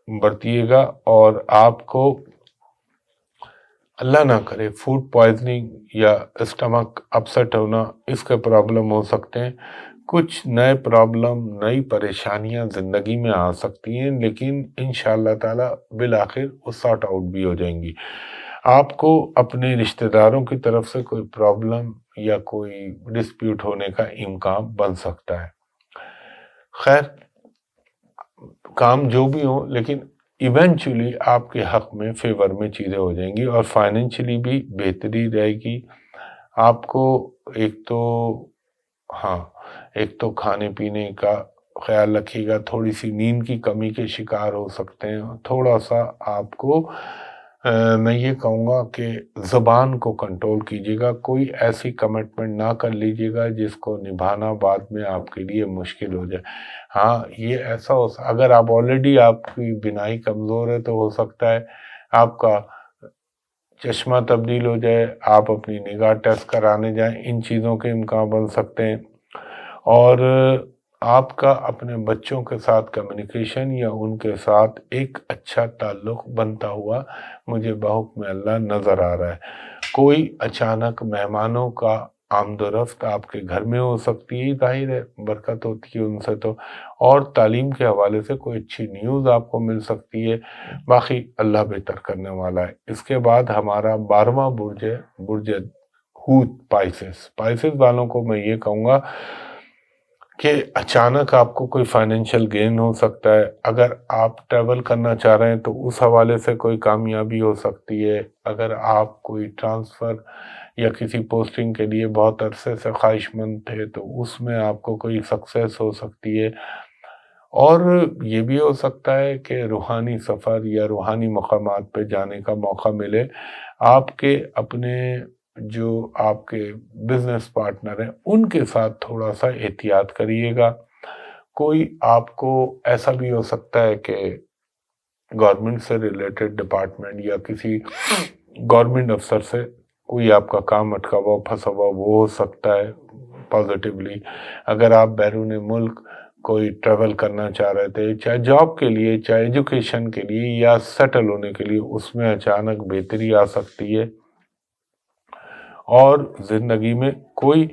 برتیے گا، اور آپ کو اللہ نہ کرے فوڈ پوائزننگ یا اسٹمک اپسٹ ہونا، اس کے پرابلم ہو سکتے ہیں. کچھ نئے پرابلم، نئی پریشانیاں زندگی میں آ سکتی ہیں، لیکن انشاءاللہ تعالی بالآخر وہ سارٹ آؤٹ بھی ہو جائیں گی. آپ کو اپنے رشتہ داروں کی طرف سے کوئی پرابلم یا کوئی ڈسپیوٹ ہونے کا امکان بن سکتا ہے. خیر کام جو بھی ہو، لیکن ایونچولی آپ کے حق میں فیور میں چیزیں ہو جائیں گی، اور فائنینشلی بھی بہتری رہے گی. آپ کو ایک تو کھانے پینے کا خیال رکھیے گا، تھوڑی سی نیند کی کمی کے شکار ہو سکتے ہیں. تھوڑا سا آپ کو میں یہ کہوں گا کہ زبان کو کنٹرول کیجیے گا. کوئی ایسی کمٹمنٹ نہ کر لیجیے گا جس کو نبھانا بعد میں آپ کے لیے مشکل ہو جائے. ہاں یہ ایسا اگر آپ آلریڈی آپ کی بینائی کمزور ہے تو ہو سکتا ہے آپ کا چشمہ تبدیل ہو جائے، آپ اپنی نگاہ ٹیسٹ کرانے جائیں، ان چیزوں کے امکان بن سکتے ہیں. اور آپ کا اپنے بچوں کے ساتھ کمیونیکیشن یا ان کے ساتھ ایک اچھا تعلق بنتا ہوا مجھے بحکم اللہ نظر آ رہا ہے. کوئی اچانک مہمانوں کا آمد و رفت آپ کے گھر میں ہو سکتی ہے، ظاہر ہے برکت ہوتی ہے ان سے تو، اور تعلیم کے حوالے سے کوئی اچھی نیوز آپ کو مل سکتی ہے. باقی اللہ بہتر کرنے والا ہے. اس کے بعد ہمارا 12واں برج ہے برج ہوت پائسس. پائسس والوں کو میں یہ کہوں گا کہ اچانک آپ کو کوئی فائنینشیل گین ہو سکتا ہے. اگر آپ ٹریول کرنا چاہ رہے ہیں تو اس حوالے سے کوئی کامیابی ہو سکتی ہے. اگر آپ کوئی ٹرانسفر یا کسی پوسٹنگ کے لیے بہت عرصے سے خواہش مند تھے تو اس میں آپ کو کوئی سکسیس ہو سکتی ہے. اور یہ بھی ہو سکتا ہے کہ روحانی سفر یا روحانی مقامات پہ جانے کا موقع ملے. آپ کے اپنے جو آپ کے بزنس پارٹنر ہیں ان کے ساتھ تھوڑا سا احتیاط کریے گا. کوئی آپ کو ایسا بھی ہو سکتا ہے کہ گورنمنٹ سے ریلیٹڈ ڈپارٹمنٹ یا کسی گورنمنٹ افسر سے کوئی آپ کا کام اٹکا ہوا پھنسا ہوا وہ ہو سکتا ہے پازیٹیولی. اگر آپ بیرون ملک کوئی ٹریول کرنا چاہ رہے تھے چاہے جاب کے لیے چاہے ایجوکیشن کے لیے یا سیٹل ہونے کے لیے اس میں اچانک بہتری آ سکتی ہے. اور زندگی میں کوئی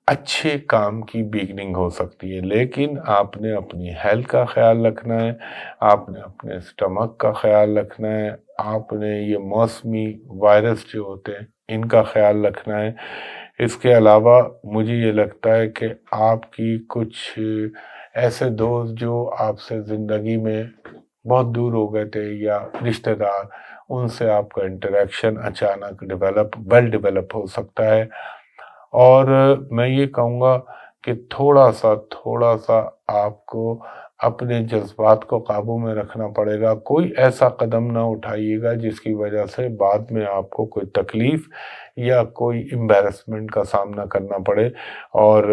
اچھے کام کی بیگننگ ہو سکتی ہے. لیکن آپ نے اپنی ہیلتھ کا خیال رکھنا ہے, آپ نے اپنے اسٹمک کا خیال رکھنا ہے, آپ نے یہ موسمی وائرس جو ہوتے ہیں ان کا خیال رکھنا ہے. اس کے علاوہ مجھے یہ لگتا ہے کہ آپ کی کچھ ایسے دوست جو آپ سے زندگی میں بہت دور ہو گئے تھے یا رشتہ دار, ان سے آپ کا انٹریکشن اچانک ڈیولپ ہو سکتا ہے. اور میں یہ کہوں گا کہ تھوڑا سا آپ کو اپنے جذبات کو قابو میں رکھنا پڑے گا. کوئی ایسا قدم نہ اٹھائیے گا جس کی وجہ سے بعد میں آپ کو کوئی تکلیف یا کوئی امبیرسمنٹ کا سامنا کرنا پڑے. اور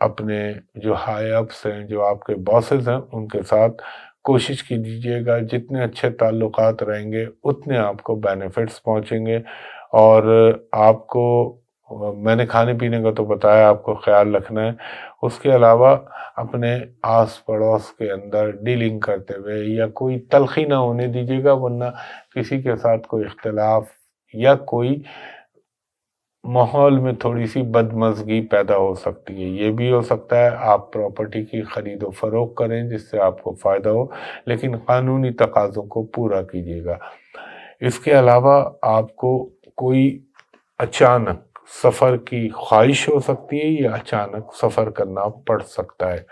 اپنے جو ہائی اپس ہیں, جو آپ کے باسز ہیں, ان کے ساتھ کوشش کیجیے گا جتنے اچھے تعلقات رہیں گے اتنے آپ کو بینیفٹس پہنچیں گے. اور آپ کو میں نے کھانے پینے کا تو بتایا, آپ کو خیال رکھنا ہے. اس کے علاوہ اپنے آس پڑوس کے اندر ڈیلنگ کرتے ہوئے یا کوئی تلخی نہ ہونے دیجیے گا, ورنہ کسی کے ساتھ کوئی اختلاف یا کوئی ماحول میں تھوڑی سی بدمزگی پیدا ہو سکتی ہے. یہ بھی ہو سکتا ہے آپ پراپرٹی کی خرید و فروخت کریں جس سے آپ کو فائدہ ہو, لیکن قانونی تقاضوں کو پورا کیجیے گا. اس کے علاوہ آپ کو کوئی اچانک سفر کی خواہش ہو سکتی ہے یا اچانک سفر کرنا پڑ سکتا ہے.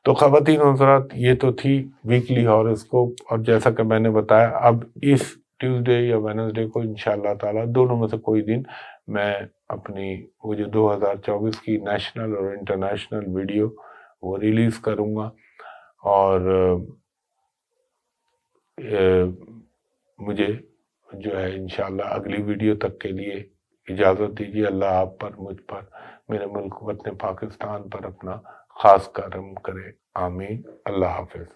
تو خواتین و حضرات, یہ تو تھی ویکلی ہاروسکوپ. اور جیسا کہ میں نے بتایا, اب اس ٹیوزڈے یا وینسڈے کو انشاءاللہ تعالی دونوں میں سے کوئی دن میں اپنی وہ جو 2024 کی نیشنل اور انٹرنیشنل ویڈیو وہ ریلیز کروں گا. اور مجھے جو ہے انشاءاللہ اگلی ویڈیو تک کے لیے اجازت دیجیے. اللہ آپ پر, مجھ پر, میرے ملک وطن پاکستان پر اپنا خاص کرم کرے. آمین. اللہ حافظ.